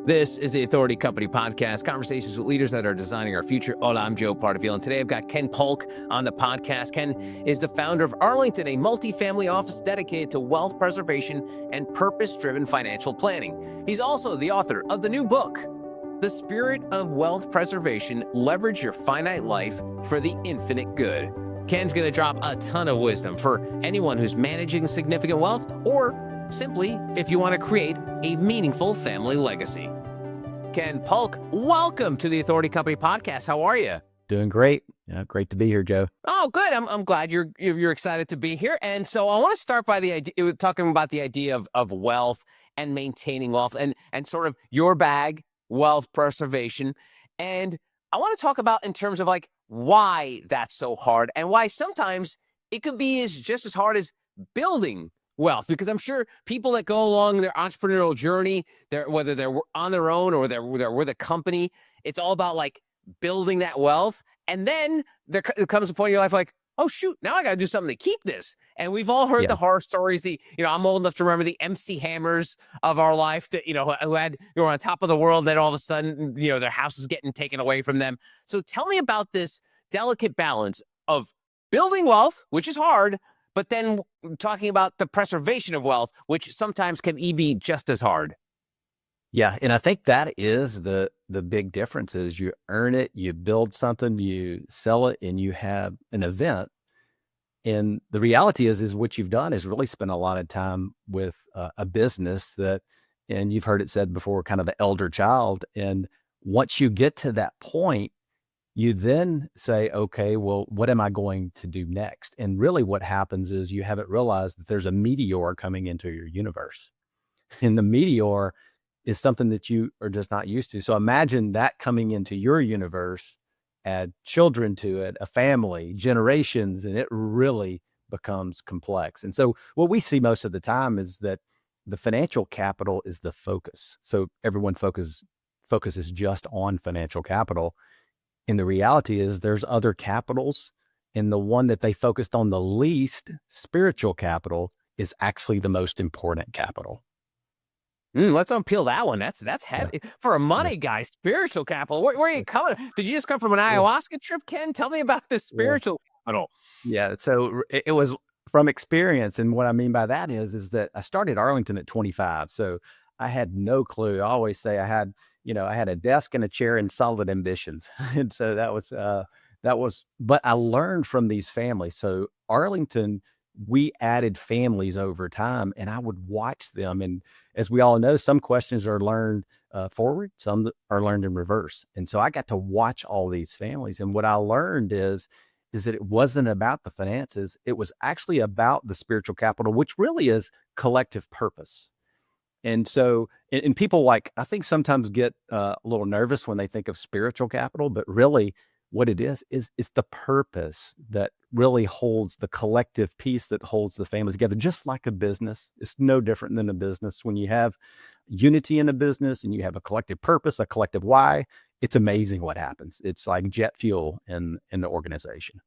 This is the Authority Company Podcast, conversations with leaders that are designing our future. Hola, I'm Joe Pardavila, and today I've got Ken Polk on the podcast. Ken is the founder of Arlington, a multifamily office dedicated to wealth preservation and purpose-driven financial planning. He's also the author of the new book, The Spirit of Wealth Preservation, Leverage Your Finite Life for the Infinite Good. Ken's going to drop a ton of wisdom for anyone who's managing significant wealth, or simply if you want to create a meaningful family legacy. Ken Polk, welcome to the Authority Company Podcast. How are you? Doing great. Yeah, great to be here, Joe. Oh, good. I'm glad you're excited to be here. And so I want to start by talking about the idea of wealth and maintaining wealth and sort of your bag, wealth preservation. And I want to talk about in terms of like why that's so hard and why sometimes it could be just as hard as building wealth, because I'm sure people that go along their entrepreneurial journey, whether they're on their own or they're with a company, it's all about like building that wealth. And then there comes a point in your life like, oh shoot, now I got to do something to keep this. And we've all heard the horror stories. I'm old enough to remember the MC Hammers of our life that, who were on top of the world. Then all of a sudden, their house is getting taken away from them. So tell me about this delicate balance of building wealth, which is hard, but then talking about the preservation of wealth, which sometimes can be just as hard. Yeah. And I think that is the big difference is you earn it, you build something, you sell it, and you have an event. And the reality is what you've done is really spend a lot of time with a business that, and you've heard it said before, kind of the elder child. And once you get to that point, you then say, okay, well, what am I going to do next? And really what happens is you haven't realized that there's a meteor coming into your universe. And the meteor is something that you are just not used to. So imagine that coming into your universe, add children to it, a family, generations, and it really becomes complex. And so what we see most of the time is that the financial capital is the focus. So everyone focuses just on financial capital. And the reality is there's other capitals, and the one that they focused on the least, spiritual capital, is actually the most important capital. Let's unpeel that one. That's heavy. For a money guy, spiritual capital. Where are you coming? Did you just come from an ayahuasca trip, Ken? Tell me about this spiritual capital. Yeah. So it was from experience. And what I mean by that is that I started Arlington at 25. So I had no clue. I always say I had a desk and a chair and solid ambitions. And so that was, but I learned from these families. So Arlington, we added families over time, and I would watch them. And as we all know, some questions are learned forward, some are learned in reverse. And so I got to watch all these families. And what I learned is that it wasn't about the finances. It was actually about the spiritual capital, which really is collective purpose. And so, and people I think sometimes get a little nervous when they think of spiritual capital, but really what it is it's the purpose that really holds the collective piece that holds the family together, just like a business. It's no different than a business. When you have unity in a business and you have a collective purpose, a collective why, it's amazing what happens. It's like jet fuel in the organization.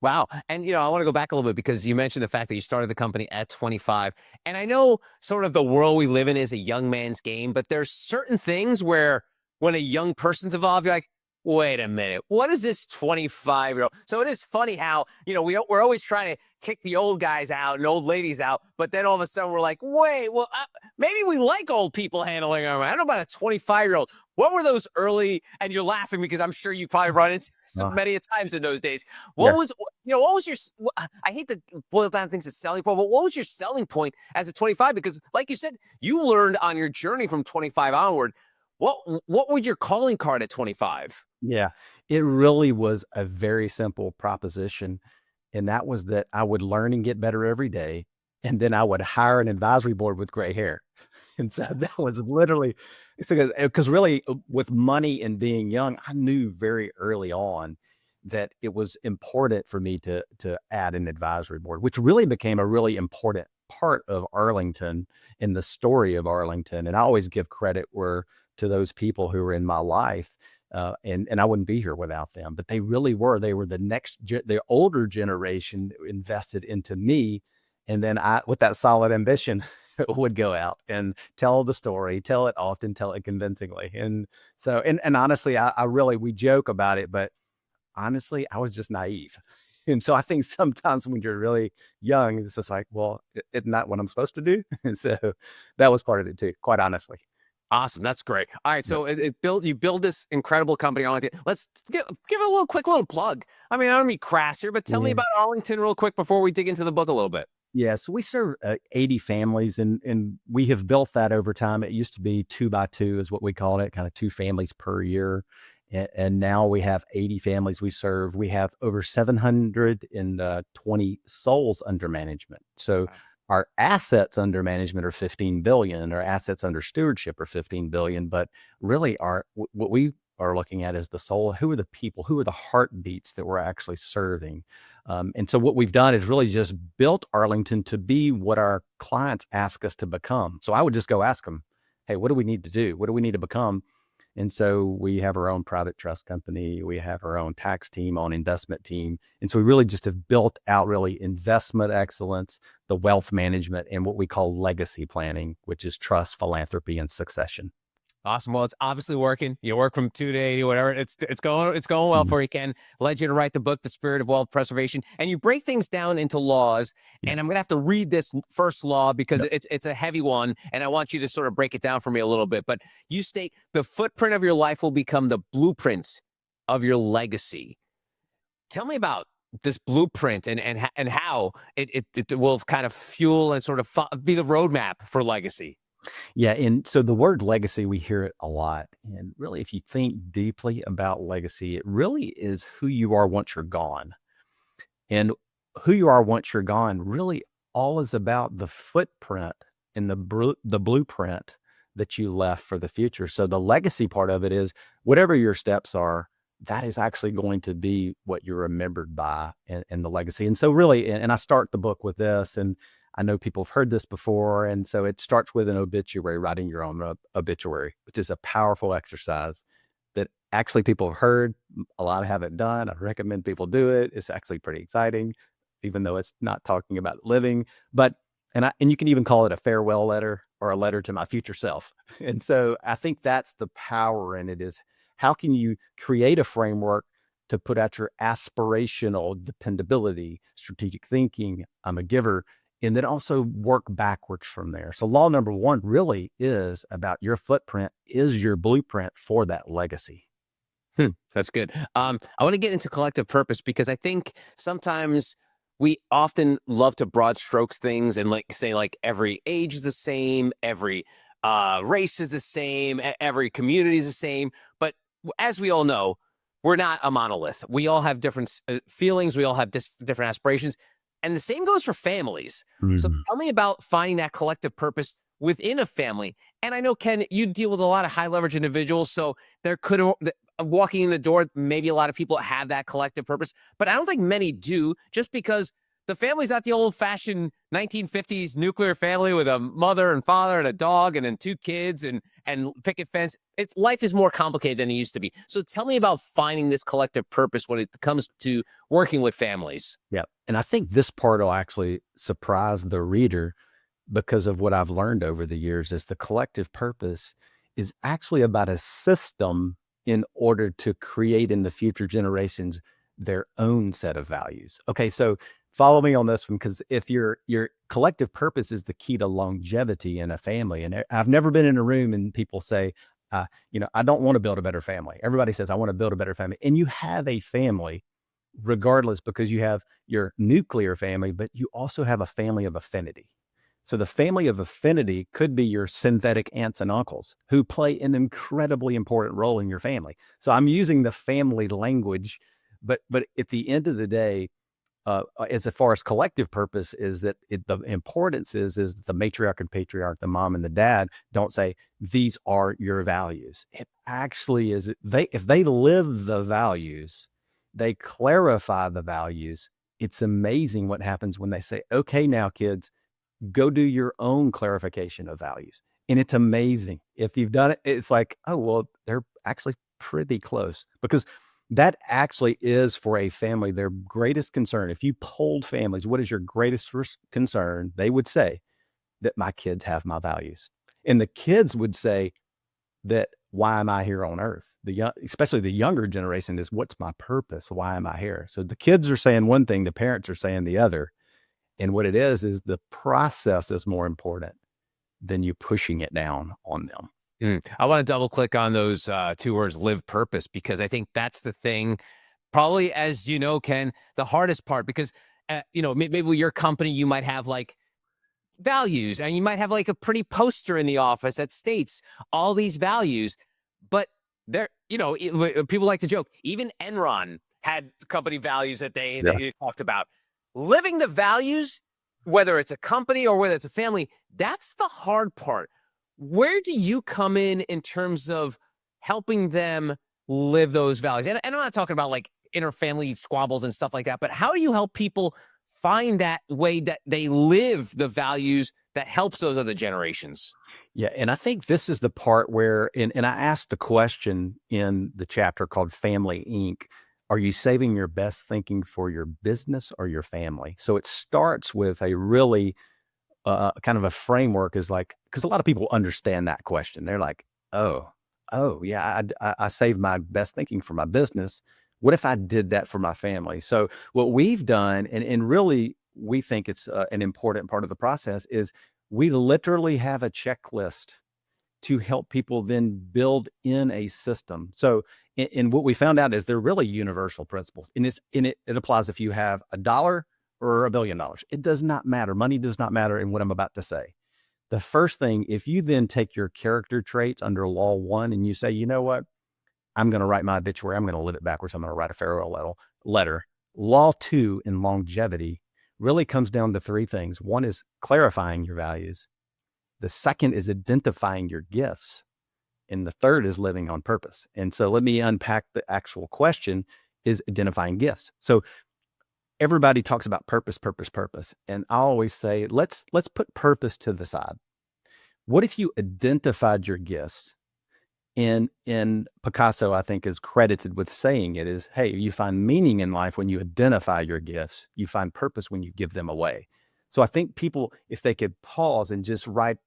Wow. And, I want to go back a little bit because you mentioned the fact that you started the company at 25. And I know sort of the world we live in is a young man's game, but there's certain things where when a young person's involved, you're like, wait a minute, what is this 25-year-old? So it is funny how, we're always trying to kick the old guys out and old ladies out, but then all of a sudden we're like, wait, well, maybe we like old people handling our money. I don't know about a 25-year-old. What were those early, and you're laughing because I'm sure you probably run into so many times in those days. What was your, I hate to boil down things to selling point, but what was your selling point as a 25? Because like you said, you learned on your journey from 25 onward. What was your calling card at 25? Yeah, it really was a very simple proposition. And that was that I would learn and get better every day. And then I would hire an advisory board with gray hair. And so that was literally, because really with money and being young, I knew very early on that it was important for me to add an advisory board, which really became a really important part of Arlington in the story of Arlington. And I always give credit to those people who were in my life. And I wouldn't be here without them, but they really were. They were the older generation that invested into me. And then with that solid ambition, would go out and tell the story, tell it often, tell it convincingly. And so, and honestly, I really, we joke about it, but honestly, I was just naive. And so I think sometimes when you're really young, it's just like, well, isn't that what I'm supposed to do? And so that was part of it too, quite honestly. Awesome. That's great. All right. Yep. So you build this incredible company, Arlington. Let's give a little quick little plug. I mean, I don't mean crass here, but tell me Yeah. about Arlington real quick before we dig into the book a little bit. Yeah, so we serve 80 families, and we have built that over time. It used to be 2 by 2 is what we called it, kind of 2 families per year. And now we have 80 families we serve. We have over 720 souls under management. So our assets under management are 15 billion, our assets under stewardship are 15 billion. But really, what we are looking at is the soul. Who are the people? Who are the heartbeats that we're actually serving? And so what we've done is really just built Arlington to be what our clients ask us to become. So I would just go ask them, hey, what do we need to do? What do we need to become? And so we have our own private trust company. We have our own tax team, own investment team. And so we really just have built out really investment excellence, the wealth management, and what we call legacy planning, which is trust, philanthropy, and succession. Awesome. Well, it's obviously working. You work from 2 to 80, whatever. It's going well Mhm. for you, Ken. Led you to write the book, The Spirit of Wealth Preservation, and you break things down into laws. Yeah. And I'm gonna have to read this first law because Yep. it's a heavy one, and I want you to sort of break it down for me a little bit. But you state the footprint of your life will become the blueprint of your legacy. Tell me about this blueprint and how it will kind of fuel and sort of be the roadmap for legacy. Yeah. And so the word legacy, we hear it a lot. And really, if you think deeply about legacy, it really is who you are once you're gone. And who you are once you're gone really all is about the footprint and the blueprint that you left for the future. So the legacy part of it is whatever your steps are, that is actually going to be what you're remembered by in the legacy. And so really, and I start the book with this, and I know people have heard this before. And so it starts with an obituary, writing your own obituary, which is a powerful exercise that actually people have heard. A lot haven't done. I recommend people do it. It's actually pretty exciting, even though it's not talking about living. But and you can even call it a farewell letter or a letter to my future self. And so I think that's the power in it, is how can you create a framework to put out your aspirational dependability, strategic thinking, I'm a giver, and then also work backwards from there. So law number one really is about your footprint is your blueprint for that legacy. That's good. I want to get into collective purpose because I think sometimes we often love to broad strokes things and like say like every age is the same, every race is the same, every community is the same. But as we all know, we're not a monolith. We all have different feelings. We all have different aspirations, and the same goes for families. So Mhm. tell me about finding that collective purpose within a family. And I know, Ken, you deal with a lot of high leverage individuals, so there could walking in the door, maybe a lot of people have that collective purpose, but I don't think many do, just because the family's not the old fashioned 1950s nuclear family with a mother and father and a dog and then two kids and picket fence. It's life is more complicated than it used to be. So tell me about finding this collective purpose when it comes to working with families. Yeah. And I think this part will actually surprise the reader because of what I've learned over the years is the collective purpose is actually about a system in order to create in the future generations their own set of values. Okay, so follow me on this one, because if your collective purpose is the key to longevity in a family, and I've never been in a room and people say, I don't want to build a better family. Everybody says I want to build a better family, and you have a family regardless because you have your nuclear family, but you also have a family of affinity. So the family of affinity could be your synthetic aunts and uncles who play an incredibly important role in your family. So I'm using the family language, but at the end of the day, as far as collective purpose is that the importance is the matriarch and patriarch, the mom and the dad don't say these are your values. It actually is they if they live the values, they clarify the values. It's amazing what happens when they say, okay, now kids, go do your own clarification of values. And it's amazing. If you've done it, it's like, oh, well, they're actually pretty close because that actually is for a family their greatest concern. If you polled families, what is your greatest concern? They would say that my kids have my values. And the kids would say that, why am I here on earth? Especially the younger generation is, what's my purpose? Why am I here? So the kids are saying one thing, the parents are saying the other. And what it is the process is more important than you pushing it down on them. I want to double click on those two words, live purpose, because I think that's the thing, probably, as you know, Ken, the hardest part, because, maybe with your company, you might have like values and you might have like a pretty poster in the office that states all these values, but people like to joke, even Enron had company values that Yeah. they talked about. Living the values, whether it's a company or whether it's a family, that's the hard part. Where do you come in terms of helping them live those values? And I'm not talking about like inner family squabbles and stuff like that, but how do you help people find that way that they live the values that helps those other generations? Yeah. And I think this is the part where, and I asked the question in the chapter called Family Inc. Are you saving your best thinking for your business or your family? So it starts with a really kind of a framework, is like, because a lot of people understand that question. They're like, oh, yeah, I saved my best thinking for my business. What if I did that for my family? So what we've done, and really we think it's an important part of the process, is we literally have a checklist to help people then build in a system. So, and what we found out is they're really universal principles. And it applies if you have $1 or $1 billion. It does not matter. Money does not matter in what I'm about to say. The first thing, if you then take your character traits under law 1 and you say, you know what, I'm going to write my obituary, I'm going to live it backwards, I'm going to write a farewell letter. Law 2 in longevity really comes down to 3 things. One is clarifying your values. The second is identifying your gifts. And the third is living on purpose. And so let me unpack the actual question, is identifying gifts. So everybody talks about purpose, purpose, purpose. And I always say, let's put purpose to the side. What if you identified your gifts? In Picasso, I think, is credited with saying it is, hey, you find meaning in life when you identify your gifts. You find purpose when you give them away. So I think people, if they could pause and just write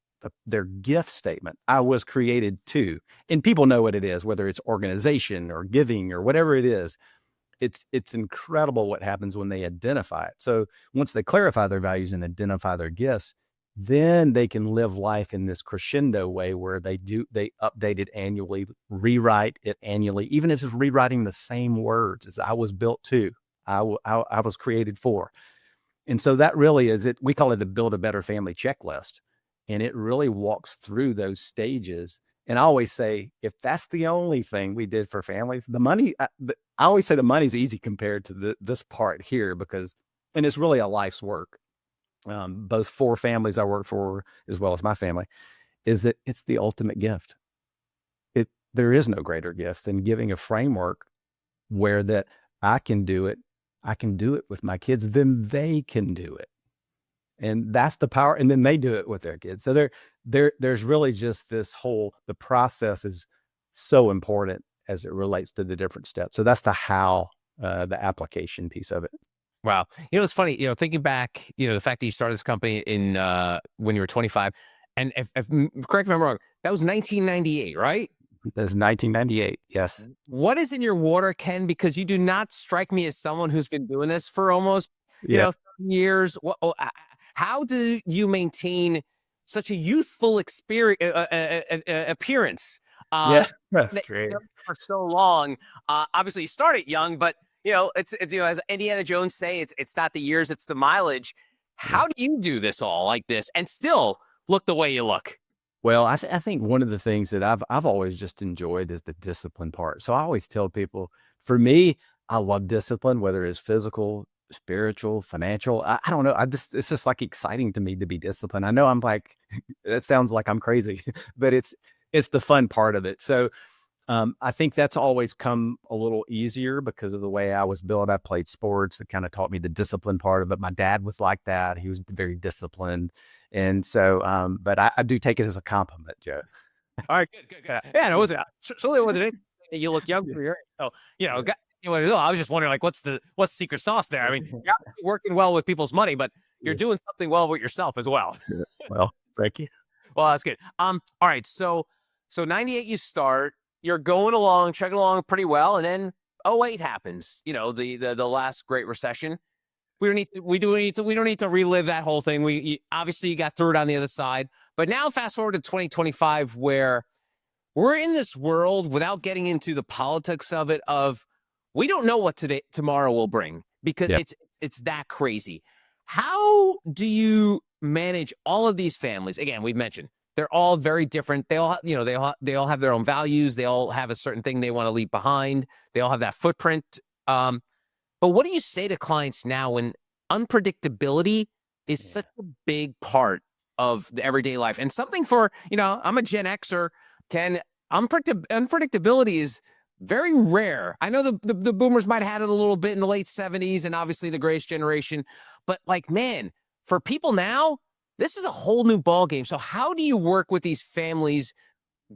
their gift statement, I was created to, and people know what it is, whether it's organization or giving or whatever it is. It's incredible what happens when they identify it. So once they clarify their values and identify their gifts, then they can live life in this crescendo way where they update it annually, rewrite it annually, even if it's rewriting the same words as I was built to, I was created for. And so that really is it. We call it a build a better family checklist. And it really walks through those stages. And I always say, if that's the only thing we did for families, the money, I always say the money's easy compared to this part here, because, and it's really a life's work. Both 4 families I work for, as well as my family, is that it's the ultimate gift. There is no greater gift than giving a framework where that I can do it with my kids, then they can do it. And that's the power. And then they do it with their kids. So there's really just this whole, the process is so important as it relates to the different steps. So that's the how, the application piece of it. Wow. It's funny, thinking back, the fact that you started this company in when you were 25, and if correct me if I'm wrong, that was 1998, right? That's 1998. Yes. What is in your water, Ken? Because you do not strike me as someone who's been doing this for almost, Yeah. 30 years. How do you maintain such a youthful experience, appearance? Yeah. That's that great. you've done for so long. Obviously, you started young, but it's as Indiana Jones say, it's not the years, it's the mileage. Yeah. How do you do this all like this and still look the way you look? Well, I think one of the things that I've always just enjoyed is the discipline part. So I always tell people, for me, I love discipline, whether it's physical, spiritual, financial. I don't know. It's just like exciting to me to be disciplined. I know I'm like, that sounds like I'm crazy, but it's the fun part of it. So I think that's always come a little easier because of the way I was built. I played sports that kind of taught me the discipline part of it. My dad was like that. He was very disciplined. And so, but I do take it as a compliment, Joe. All right, good. Yeah, no, it wasn't certainly it wasn't anything. You look young Yeah. for your age. So, Yeah. I was just wondering, like, what's the secret sauce there? I mean, you're obviously working well with people's money, but you're Yeah. doing something well with yourself as well. Yeah. Well, Thank you. Well, that's good. All right. So 98 you start, you're going along, chugging along pretty well, and then '08 happens. The last Great Recession. We don't need to relive that whole thing. Obviously you got through it on the other side. But now fast forward to 2025 where we're in this world without getting into the politics of it of we don't know what tomorrow will bring because Yeah. it's that crazy. How do you manage all of these families? Again, we've mentioned they're all very different. They all, they all have their own values. They all have a certain thing they want to leave behind. They all have that footprint. But what do you say to clients now when unpredictability is Yeah. such a big part of the everyday life and something for, I'm a Gen Xer, Ken, unpredictability is very rare. I know the boomers might have had it a little bit in the late '70s and obviously the greatest generation, but like, man, for people now, this is a whole new ball game. So how do you work with these families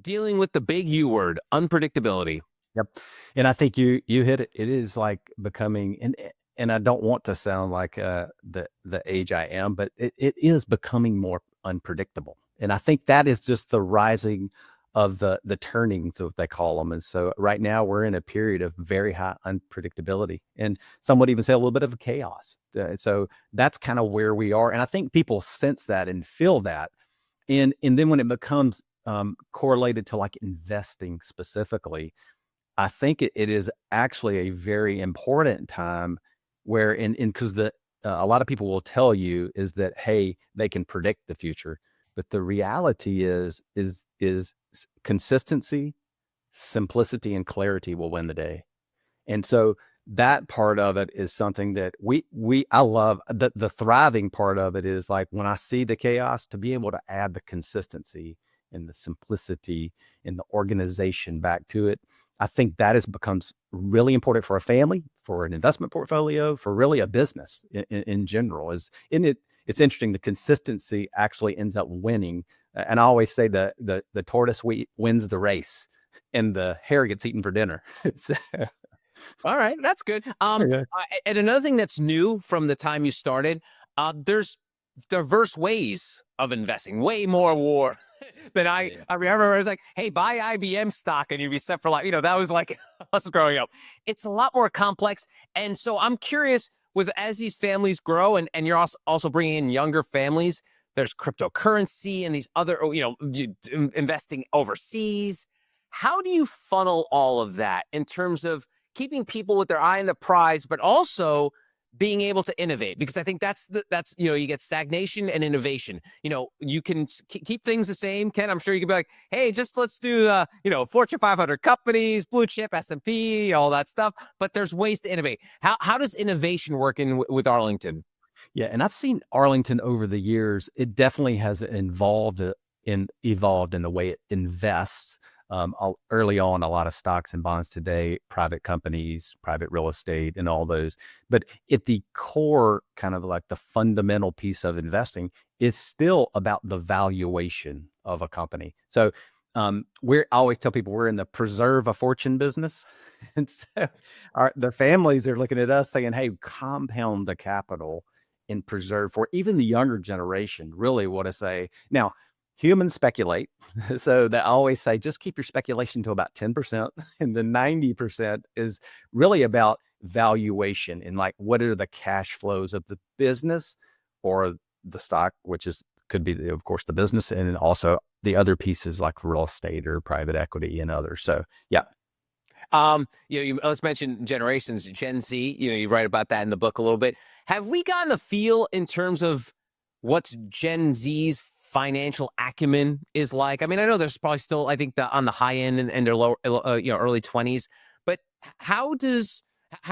dealing with the big U word, unpredictability? Yep. And I think you hit it. It is like becoming, and I don't want to sound like the age I am, but it is becoming more unpredictable. And I think that is just the rising of the turnings, what they call them. And so right now we're in a period of very high unpredictability, and some would even say a little bit of chaos. So that's kind of where we are, and I think people sense that and feel that, and then when it becomes correlated to like investing specifically, I think it is actually a very important time where in because the a lot of people will tell you is that, hey, they can predict the future, but the reality is consistency, simplicity, and clarity will win the day. And so that part of it is something that I love. The thriving part of it is like when I see the chaos, to be able to add the consistency and the simplicity and the organization back to it. I think that is becomes really important for a family, for an investment portfolio, for really a business in general. Is in it. It's interesting. The consistency actually ends up winning. And I always say the tortoise wins the race, and the hare gets eaten for dinner. It's All right, that's good. okay. And another thing that's new from the time you started, there's diverse ways of investing, way more war than Yeah. I remember. I was like, hey, buy IBM stock and you'd be set for life. That was like us growing up. It's a lot more complex, and so I'm curious with as these families grow, and you're also bringing in younger families. There's cryptocurrency and these other, investing overseas. How do you funnel all of that in terms of keeping people with their eye on the prize, but also being able to innovate? Because I think that's you get stagnation and innovation. You can keep things the same. Ken, I'm sure you can be like, hey, just let's do Fortune 500 companies, blue chip, S&P, all that stuff. But there's ways to innovate. How does innovation work in with Arlington? Yeah, and I've seen Arlington over the years. It definitely has evolved in the way it invests. Early on, a lot of stocks and bonds today, private companies, private real estate, and all those. But at the core, kind of like the fundamental piece of investing, is still about the valuation of a company. So I always tell people we're in the preserve a fortune business, and so the families are looking at us saying, "Hey, compound the capital." And preserve for even the younger generation really want to say now humans speculate. So they always say just keep your speculation to about 10%, and the 90% is really about valuation and like what are the cash flows of the business or the stock, which is could be of course the business, and then also the other pieces like real estate or private equity and others. So yeah. Let's mention generations, Gen Z. You write about that in the book a little bit. Have we gotten a feel in terms of what's Gen Z's financial acumen is like? I mean, I know there's probably still, I think, on the high end and their lower, early 20s. But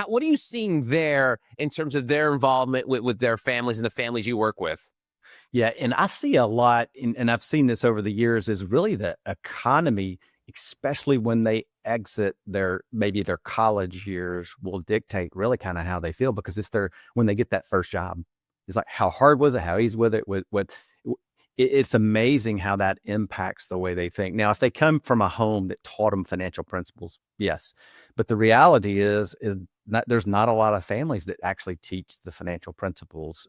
what are you seeing there in terms of their involvement with their families and the families you work with? Yeah, and I see a lot, and I've seen this over the years, is really the economy, especially when they exit their college years, will dictate really kind of how they feel because it's their when they get that first job. It's like how hard was it? How easy with it? It's amazing how that impacts the way they think. Now, if they come from a home that taught them financial principles, yes, but the reality is there's not a lot of families that actually teach the financial principles,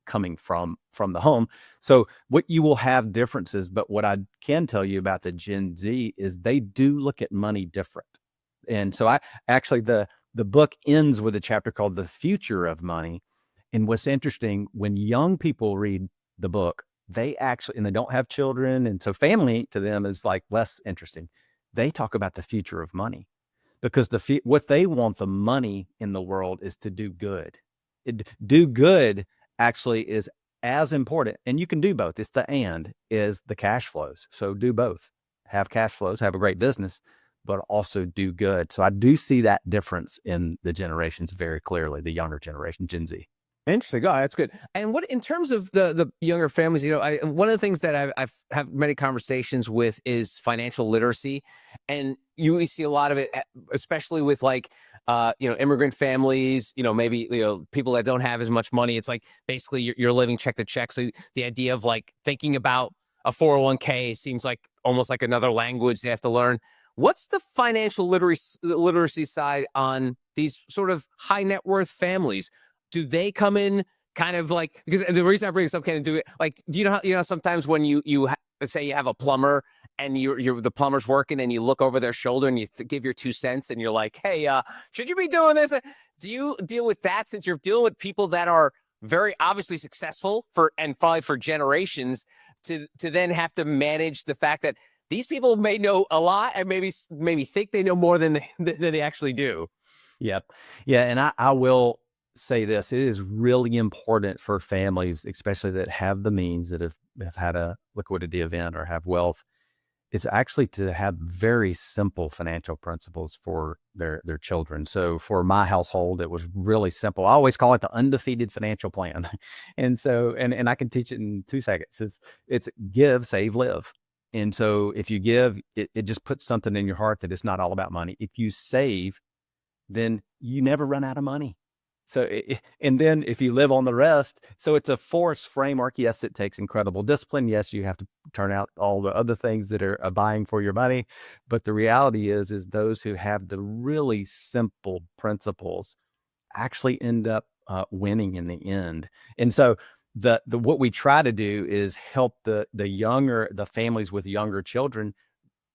coming from the home. So what you will have differences, but what I can tell you about the Gen Z is they do look at money different. And so I actually the book ends with a chapter called The Future of Money. And what's interesting, when young people read the book, they actually, and they don't have children, and so family to them is like less interesting. They talk about the future of money because what they want the money in the world is to do good. Do good actually is as important, and you can do both. It's the and is the cash flows. So do both. Have cash flows, have a great business, but also do good. So I do see that difference in the generations very clearly, the younger generation, Gen Z. Interesting. Oh, that's good. And what in terms of the younger families, one of the things that I've had many conversations with is financial literacy, and we see a lot of it, especially with like immigrant families. Maybe people that don't have as much money. It's like basically you're living check to check. So the idea of like thinking about a 401k seems like almost like another language they have to learn. What's the financial literacy side on these sort of high net worth families? Do they come in kind of like, because the reason I bring this up, Ken, do it like, do you know how, sometimes when let's say you have a plumber and you're the plumber's working and you look over their shoulder and you give your 2 cents and you're like, hey, should you be doing this? Do you deal with that since you're dealing with people that are very obviously successful and probably for generations to then have to manage the fact that these people may know a lot and maybe think they know more than they actually do? Yep. Yeah. And I will say this, it is really important for families, especially that have the means, that have had a liquidity event or have wealth. It's actually to have very simple financial principles for their children. So for my household, it was really simple. I always call it the undefeated financial plan. And so, and I can teach it in 2 seconds. It's give, save, live. And so if you give, it just puts something in your heart that it's not all about money. If you save, then you never run out of money. So, and then if you live on the rest, so it's a force framework. Yes, it takes incredible discipline. Yes, you have to turn out all the other things that are buying for your money. But the reality is those who have the really simple principles actually end up winning in the end. And so the what we try to do is help the families with younger children.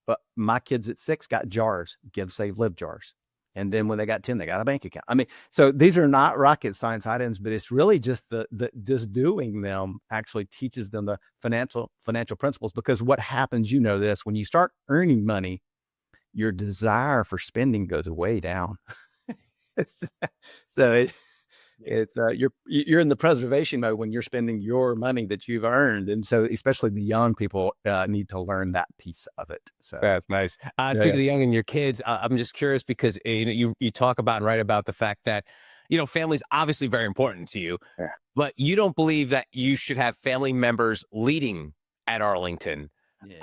But my kids at 6 got jars, give, save, live jars. And then when they got 10, they got a bank account. I mean, so these are not rocket science items, but it's really just just doing them actually teaches them the financial principles. Because what happens, this, when you start earning money, your desire for spending goes way down. It's, so you're in the preservation mode when you're spending your money that you've earned, and so especially the young people need to learn that piece of it. So That's nice. Speaking of the young and your kids, I'm just curious because you talk about and write about the fact that family's obviously very important to you, yeah, but you don't believe that you should have family members leading at Arlington. yeah,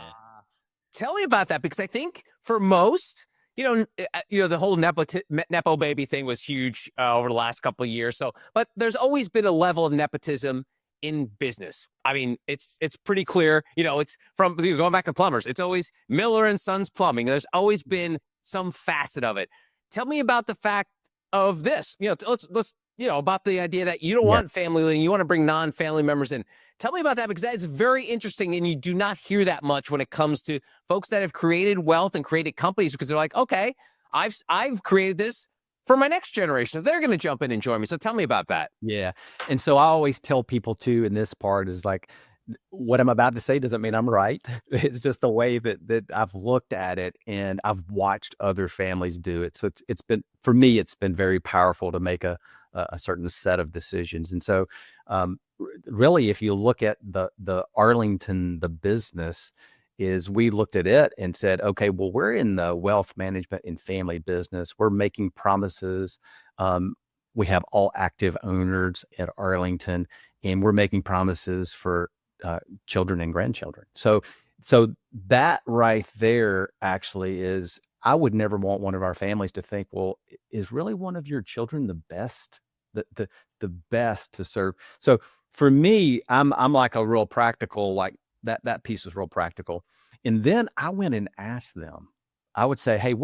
Tell me about that, because I think for most, the whole nepo baby thing was huge over the last couple of years. So, but there's always been a level of nepotism in business. I mean, it's pretty clear. It's from going back to plumbers. It's always Miller and Sons Plumbing. There's always been some facet of it. Tell me about the fact of this. Let's about the idea that you don't yeah. want family leading, you want to bring non-family members in. Tell me about that, because that is very interesting, and you do not hear that much when it comes to folks that have created wealth and created companies, because they're like, okay, I've created this for my next generation. They're going to jump in and join me. So tell me about that. Yeah. And so I always tell people too, in this part is like, what I'm about to say doesn't mean I'm right. It's just the way that I've looked at it and I've watched other families do it. So it's been, for me, it's been very powerful to make a certain set of decisions. And so, really, if you look at the Arlington, the business, is we looked at it and said, okay, well, we're in the wealth management and family business. We're making promises. We have all active owners at Arlington, and we're making promises for children and grandchildren. So that right there actually is, I would never want one of our families to think, well, is really one of your children the best, the best to serve? So for me, I'm like a real practical, like that piece was real practical. And then I went and asked them. I would say, hey,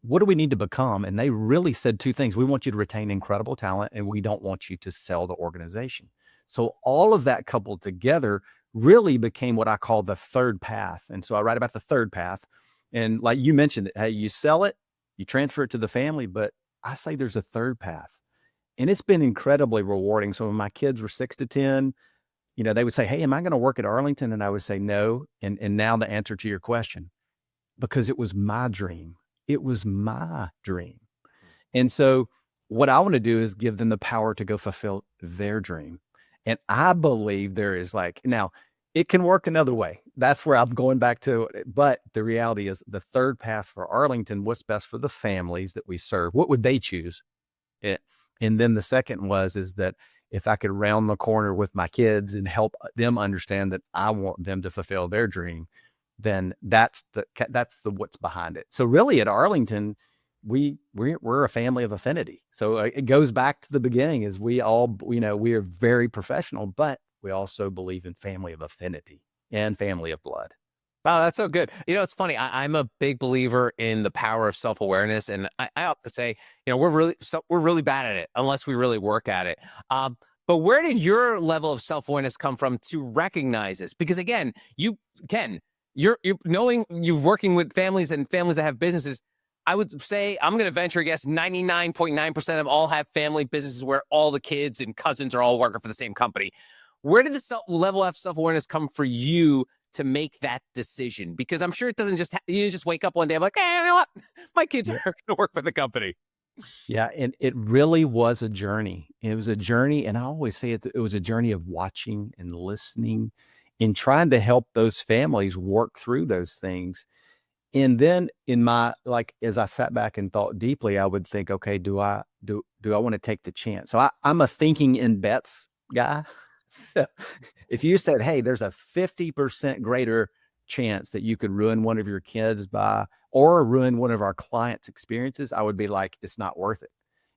what do we need to become? And they really said two things. We want you to retain incredible talent, and we don't want you to sell the organization. So all of that coupled together really became what I call the third path. And so I write about the third path. And like you mentioned, hey, you sell it, you transfer it to the family, but I say there's a third path. And it's been incredibly rewarding. So when my kids were 6 to 10, they would say, "Hey, am I going to work at Arlington?" And I would say, "No." And now the answer to your question, because it was my dream. It was my dream. And so what I want to do is give them the power to go fulfill their dream. And I believe there is now it can work another way. That's where I'm going back to. But the reality is the third path for Arlington, what's best for the families that we serve? What would they choose? It, and then the second is that if I could round the corner with my kids and help them understand that I want them to fulfill their dream, then that's the what's behind it. So really at Arlington, we're a family of affinity. So it goes back to the beginning is we all, we are very professional, but we also believe in family of affinity and family of blood. Wow, that's so good. It's funny. I'm a big believer in the power of self-awareness, and I often say, we're really bad at it unless we really work at it. But where did your level of self-awareness come from to recognize this? Because again, Ken, you're knowing you're working with families and families that have businesses. I would say I'm going to venture a guess 99.9% of all have family businesses where all the kids and cousins are all working for the same company. Where did the level of self-awareness come for you to make that decision? Because I'm sure it doesn't just you just wake up one day, I'm like, you know what? My kids are going to work for the company. Yeah, and it really was a journey. It was a journey, and I always say it was a journey of watching and listening and trying to help those families work through those things. And then as I sat back and thought deeply, I would think, okay, do I want to take the chance? So I'm a thinking in bets guy. So if you said, hey, there's a 50% greater chance that you could ruin one of your kids or ruin one of our clients' experiences, I would be like, it's not worth it.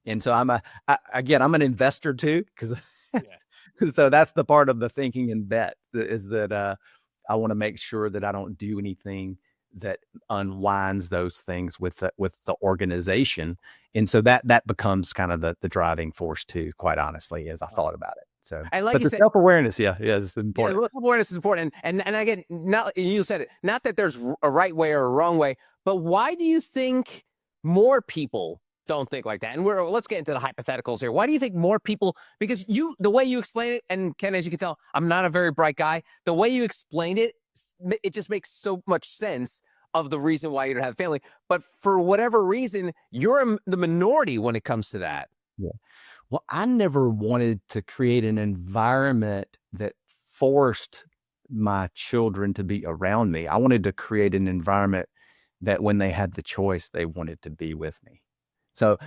And so I'm an investor too, because so that's the part of the thinking and bet is that I want to make sure that I don't do anything that unwinds those things with the organization. And so that becomes kind of the driving force too, quite honestly, as I thought about it. So, And like but you the said, self-awareness, is important. self-awareness is important. And again, not you said it, not that there's a right way or a wrong way, but why do you think more people don't think like that? And let's get into the hypotheticals here. Why do you think more people? Because the way you explain it, and Ken, as you can tell, I'm not a very bright guy. The way you explained it, it just makes so much sense of the reason why you don't have a family. But for whatever reason, you're the minority when it comes to that. Yeah. Well, I never wanted to create an environment that forced my children to be around me. I wanted to create an environment that when they had the choice, they wanted to be with me. So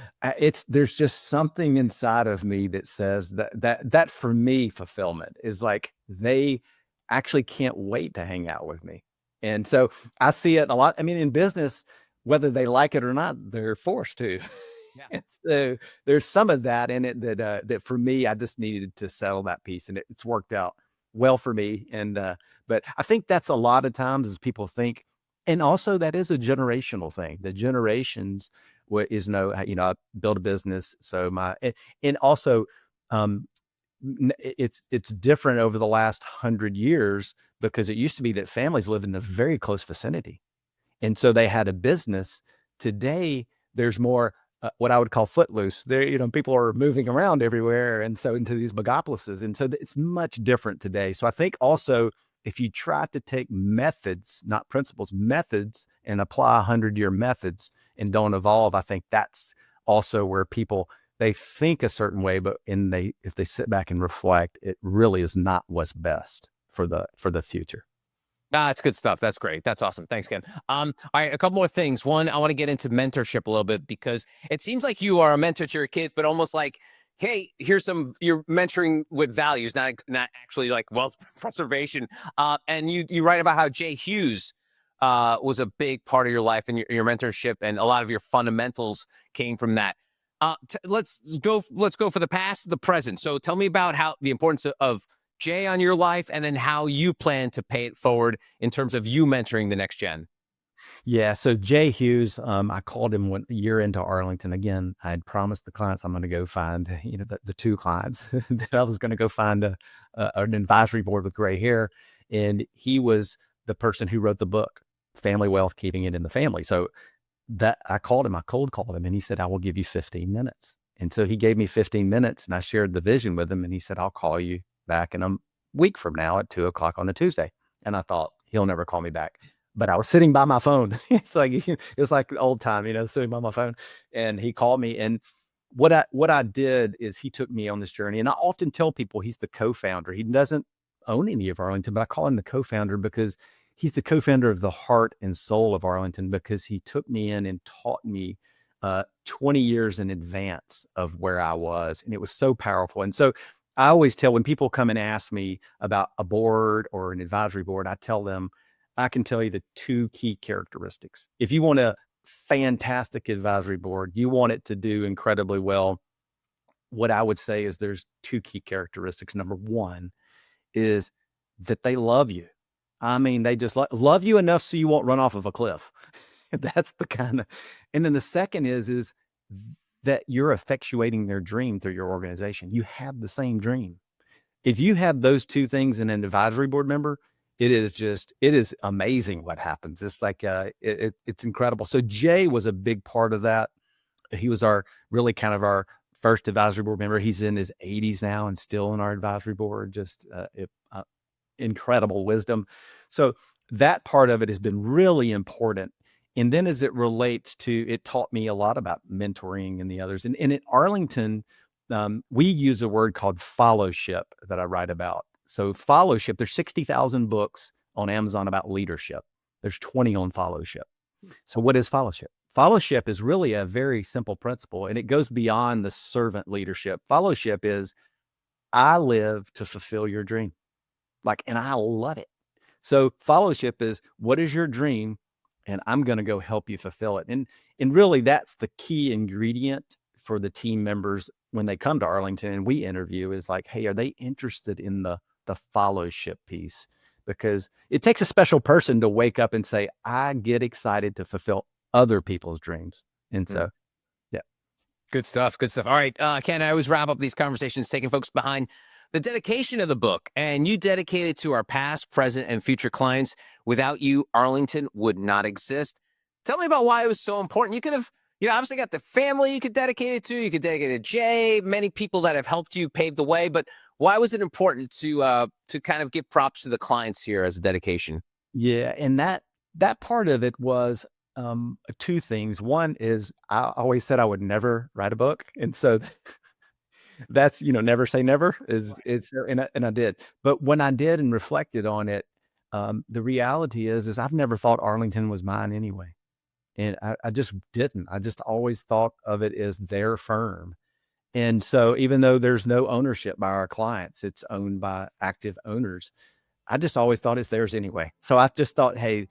there's just something inside of me that says that for me, fulfillment is like they actually can't wait to hang out with me. And so I see it a lot. I mean, in business, whether they like it or not, they're forced to. Yeah. And so there's some of that in it that for me, I just needed to settle that piece, and it's worked out well for me. And but I think that's a lot of times as people think, and also that is a generational thing. The generations I build a business, so and also it's different over the last 100 years because it used to be that families lived in a very close vicinity. And so they had a business. Today, there's more what I would call footloose. People are moving around everywhere, and so into these megapolises, and so it's much different today. So I think also if you try to take methods, not principles, methods, and apply 100-year methods and don't evolve, I think that's also where people they think a certain way, but if they sit back and reflect, it really is not what's best for the future. That's good stuff. That's great. That's awesome. Thanks, Ken. All right, a couple more things. One, I want to get into mentorship a little bit because it seems like you are a mentor to your kids, but almost like, hey, you're mentoring with values, not actually like wealth preservation. And you write about how Jay Hughes was a big part of your life and your mentorship, and a lot of your fundamentals came from that. Let's go for the past, the present. So tell me about how the importance of Jay on your life, and then how you plan to pay it forward in terms of you mentoring the next gen. Yeah. So Jay Hughes, I called him a year into Arlington. Again, I had promised the clients I'm going to go find, the two clients that I was going to go find an advisory board with gray hair. And he was the person who wrote the book, Family Wealth, Keeping It in the Family. So that I called him, I cold called him, and he said, I will give you 15 minutes. And so he gave me 15 minutes, and I shared the vision with him. And he said, I'll call you back in a week from now at 2:00 on a Tuesday. And I thought, he'll never call me back. But I was sitting by my phone. It was like the old time, sitting by my phone. And he called me. And what I did is he took me on this journey. And I often tell people he's the co-founder. He doesn't own any of Arlington, but I call him the co-founder because he's the co-founder of the heart and soul of Arlington, because he took me in and taught me 20 years in advance of where I was. And it was so powerful. And so I always tell, when people come and ask me about a board or an advisory board, I tell them, I can tell you the two key characteristics. If you want a fantastic advisory board, you want it to do incredibly well, what I would say is there's two key characteristics. Number one is that they love you. I mean, they just love you enough so you won't run off of a cliff. That's the kind of, and then the second is that you're effectuating their dream through your organization. You have the same dream. If you have those two things in an advisory board member, it is amazing what happens. It's like, it's incredible. So Jay was a big part of that. He was really kind of our first advisory board member. He's in his 80s now and still on our advisory board. Just incredible wisdom. So that part of it has been really important. And then as it relates to, it taught me a lot about mentoring and the others. And in Arlington, we use a word called followship that I write about. So followship, there's 60,000 books on Amazon about leadership. There's 20 on followship. So what is followship? Fellowship is really a very simple principle, and it goes beyond the servant leadership. Fellowship is, I live to fulfill your dream. And I love it. So fellowship is, what is your dream? And I'm going to go help you fulfill it. And really that's the key ingredient for the team members when they come to Arlington and we interview, is like, hey, are they interested in the fellowship piece? Because it takes a special person to wake up and say, I get excited to fulfill other people's dreams. And so, yeah. Good stuff. Good stuff. All right, Ken, I always wrap up these conversations taking folks behind the dedication of the book, and you dedicated to our past, present, and future clients. Without you, Arlington would not exist. Tell me about why it was so important. You could have, obviously got the family you could dedicate it to. You could dedicate it to Jay, many people that have helped you pave the way. But why was it important to kind of give props to the clients here as a dedication? Yeah, and that part of it was two things. One is, I always said I would never write a book, and so that's, never say never and I did. But when I did and reflected on it, the reality is I've never thought Arlington was mine anyway. And I just didn't. I just always thought of it as their firm. And so even though there's no ownership by our clients, it's owned by active owners, I just always thought it's theirs anyway. So I just thought, hey,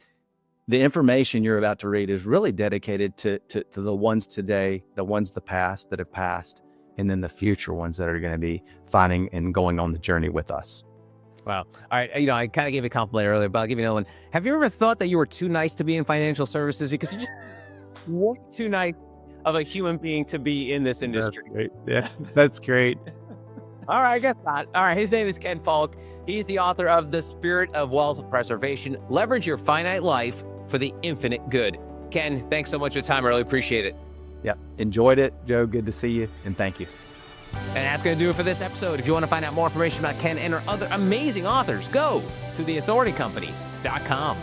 the information you're about to read is really dedicated to the ones today, the ones the past that have passed, and then the future ones that are going to be finding and going on the journey with us. Wow. All right. I kind of gave a compliment earlier, but I'll give you another one. Have you ever thought that you were too nice to be in financial services? Because you're just way too nice of a human being to be in this industry. That's great. Yeah, that's great. All right, I guess not. All right, his name is Ken Polk. He's the author of The Spirit of Wealth Preservation, Leverage Your Finite Life for the Infinite Good. Ken, thanks so much for your time. I really appreciate it. Yeah, enjoyed it, Joe. Good to see you, and thank you. And that's going to do it for this episode. If you want to find out more information about Ken and our other amazing authors, go to theauthoritycompany.com.